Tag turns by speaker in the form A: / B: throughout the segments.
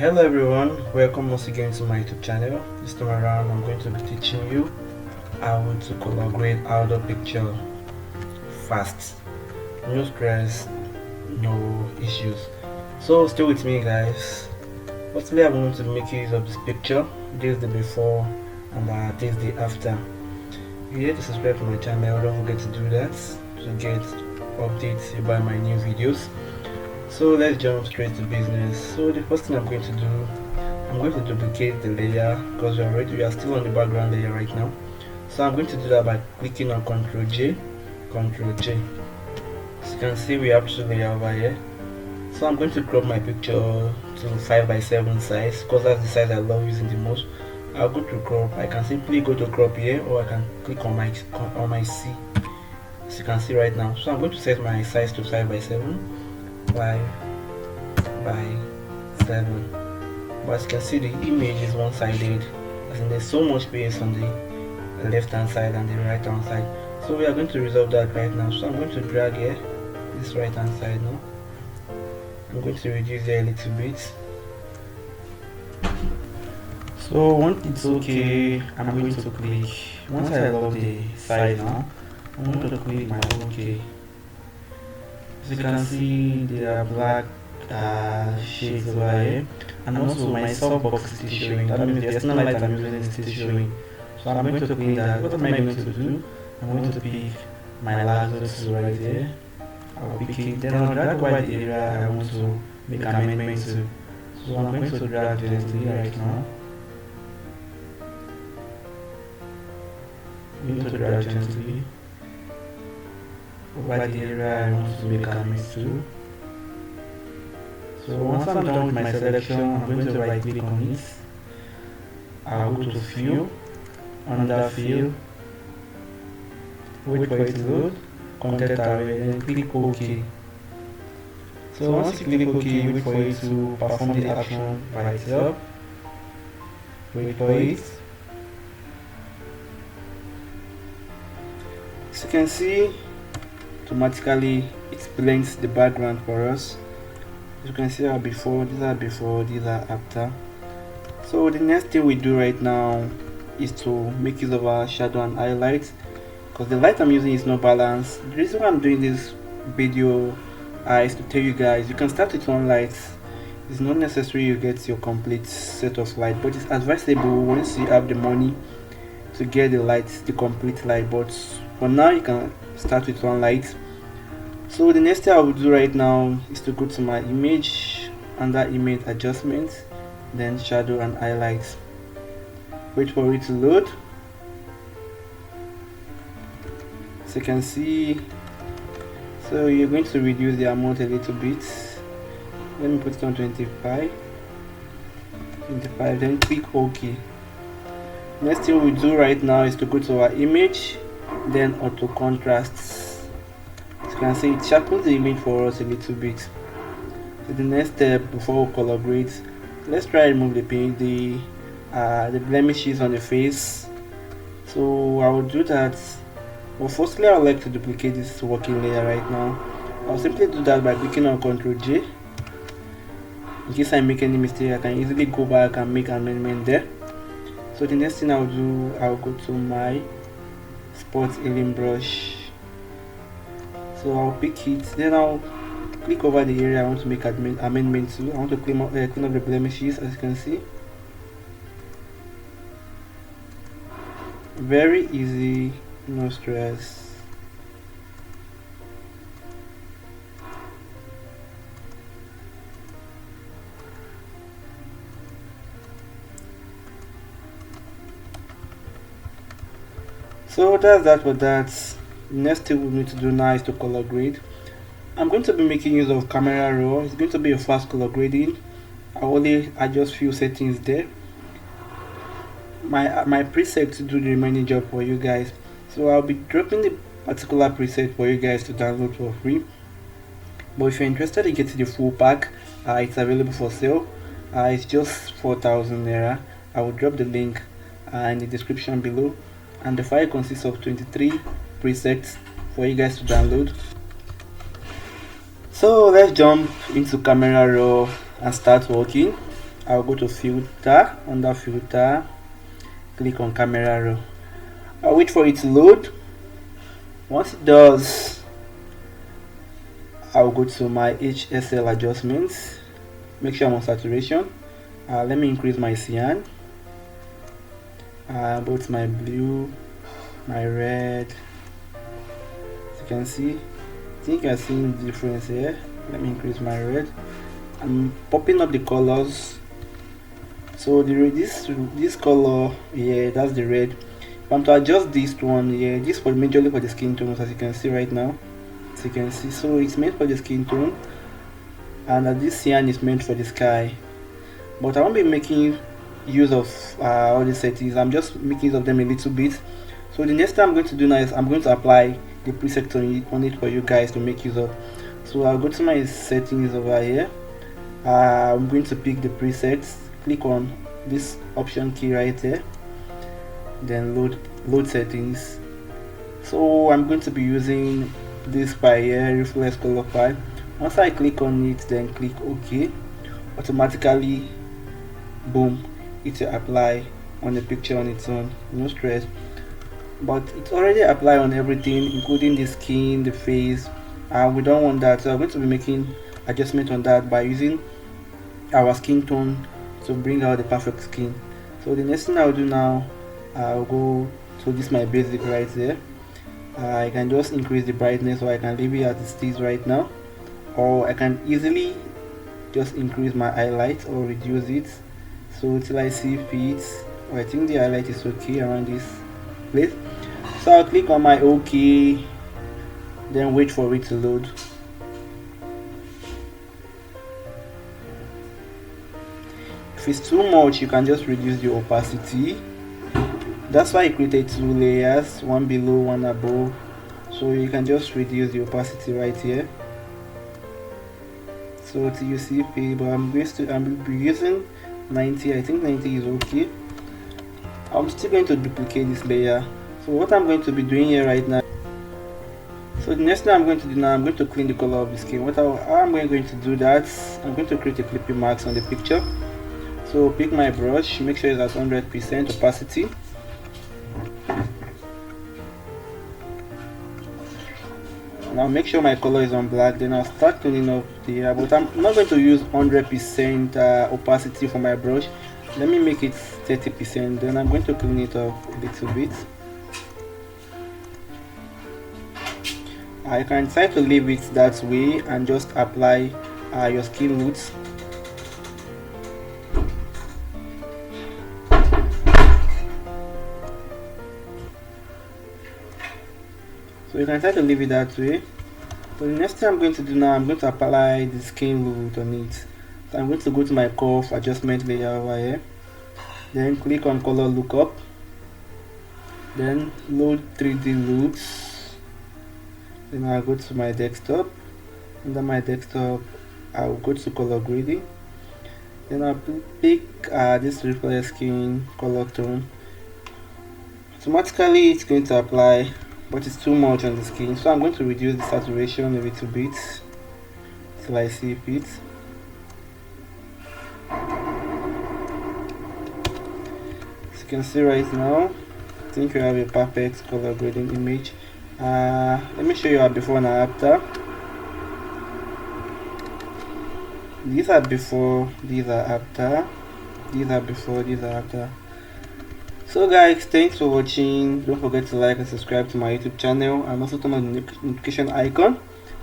A: Hello everyone, welcome once again to my YouTube channel. This time around I'm going to be teaching you how to color grade outdoor picture fast. No stress, no issues. So stay with me guys. Firstly I'm going to make use of this picture. This is the before and this is the after. If you're yet to subscribe to my channel, don't forget to do that to get updates about my new videos. So let's jump straight to business. So the first thing I'm going to do, I'm going to duplicate the layer because we are still on the background layer right now. So I'm going to do that by clicking on Ctrl J, Ctrl J. As you can see, we have two layers over here. So I'm going to crop my picture to 5:7 size because that's the size I love using the most. I'll go to crop. I can simply go to crop here, or I can click on my C. As you can see right now. So I'm going to set my size to 5:7. 5:7. But as you can see, the image is one-sided, as in there's so much space on the left hand side and the right hand side. So we are going to resolve that right now. So I'm going to drag here this right hand side now. I'm going to reduce it a little bit. So once it's okay, I'm going to click. Once I love the size now, I'm going to click my OK. As you can see, there are black shades over here, and also my softbox is still showing. That means the external light I'm using is still showing. So I'm going to clean that. What am I going to do? I'm going to pick my lasso right there. I'll pick it. Then I'll drag over the area I want to make amendment to. So I'm going to drag gently right now. I'm going to drag gently over the area I want to make amendment to. So once I'm done with my selection, I'm going to right click on it. I'll go to fill, under fill, wait for it to load, content array, then click OK. So once you click OK, wait for it to perform the action by itself. Wait for it. As you can see, automatically it blends the background for us. As you can see, our before, these are after. So the next thing we do right now is to make use of our shadow and highlights, because the light I'm using is not balanced. The reason why I'm doing this video is to tell you guys you can start with one light. It's not necessary you get your complete set of light, but it's advisable once you have the money to get the complete light. But for now you can start with one light. So the next thing I will do right now is to go to my image, under image adjustments, then shadow and highlights. Wait for it to load. As you can see, so you're going to reduce the amount a little bit. Let me put it on 25, then click OK. Next thing we do right now is to go to our image, then auto contrasts. You can see it sharpens the image for us a little bit. So the next step before we color grade, let's try remove the paint, the blemishes on the face. So I will do that. But firstly, I would like to duplicate this working layer right now. I'll simply do that by clicking on Ctrl J. In case I make any mistake, I can easily go back and make an amendment there. So the next thing I'll do, I'll go to my spot alien brush. So I'll pick it, then I'll click over the area I want to make amendment to. I want to clean up the blemishes, as you can see. Very easy, no stress. So that's that for that. Next thing we need to do now is to color grade. I'm going to be making use of camera raw. It's going to be a fast color grading. I only adjust few settings there. My preset to do the remaining job for you guys. So I'll be dropping the particular preset for you guys to download for free. But if you're interested in getting the full pack, it's available for sale. It's just 4,000 Naira. I will drop the link in the description below. And the file consists of 23 presets for you guys to download. So let's jump into camera raw and start working. I'll go to filter. Under filter, click on camera raw. I'll wait for it to load. Once it does, I'll go to my HSL adjustments. Make sure I'm on saturation. Let me increase my cyan. Both my blue, my red. As you can see, I think you're seeing the difference here. Let me increase my red. I'm popping up the colors. So this color here, that's the red. If I'm to adjust this one here, this for majorly for the skin tones, as you can see right now. As you can see, so it's meant for the skin tone, and this cyan is meant for the sky. But I won't be making use of all the settings. I'm just making use of them a little bit. So the next thing I'm going to do now is I'm going to apply the preset on it for you guys to make use of. So I'll go to my settings over here. I'm going to pick the presets, click on this option key right there, then load settings. So I'm going to be using this file here, reflex color file. Once I click on it, then click OK, automatically, boom, it will apply on the picture on its own, no stress. But it's already applied on everything, including the skin, the face, and we don't want that. So I'm going to be making adjustment on that by using our skin tone to bring out the perfect skin. So the next thing I'll do now, I'll go to this my basic right there. I can just increase the brightness, or I can leave it as it is right now, or I can easily just increase my highlight or reduce it, so till I see fit. I think the highlight is okay around this place. So I'll click on my OK, then wait for it to load. If it's too much, you can just reduce the opacity. That's why I created two layers, one below, one above, so you can just reduce the opacity right here, so till you see fit. But I'm using 90. I think 90 is okay. I'm still going to duplicate this layer. So what I'm going to be doing here right now, so the next thing I'm going to do now, I'm going to clean the color of the skin. How I'm going to do that, I'm going to create a clipping marks on the picture. So pick my brush, make sure it's at 100% opacity. Now make sure my color is on black, then I'll start cleaning up the area, but I'm not going to use 100% opacity for my brush. Let me make it 30%, then I'm going to clean it up a little bit. I can try to leave it that way and just apply your skin roots. So you can try to leave it that way. So the next thing I'm going to do now, I'm going to apply the skin root on it. So I'm going to go to my curve adjustment layer over here, then click on color lookup, then load 3D roots. Then I'll go to my desktop. Under my desktop, I'll go to color grading. Then I'll pick this reflex skin color tone. Automatically it's going to apply, but it's too much on the skin, so I'm going to reduce the saturation a little bit till I see fit. As you can see right now, I think we have a perfect color grading image. Let me show you a before and after. These are before, these are after, these are before, these are after. So guys, thanks for watching. Don't forget to like and subscribe to my YouTube channel, and also turn on the notification icon.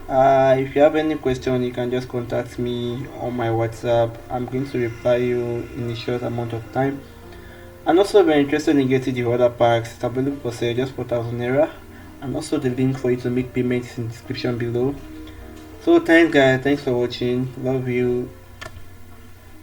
A: If you have any question, you can just contact me on my WhatsApp. I'm going to reply you in a short amount of time. And also, if you're interested in getting the other packs, it's available for sale just for 1,000 Naira. And also the link for you to make payments in the description below. So thanks guys, thanks for watching. Love you.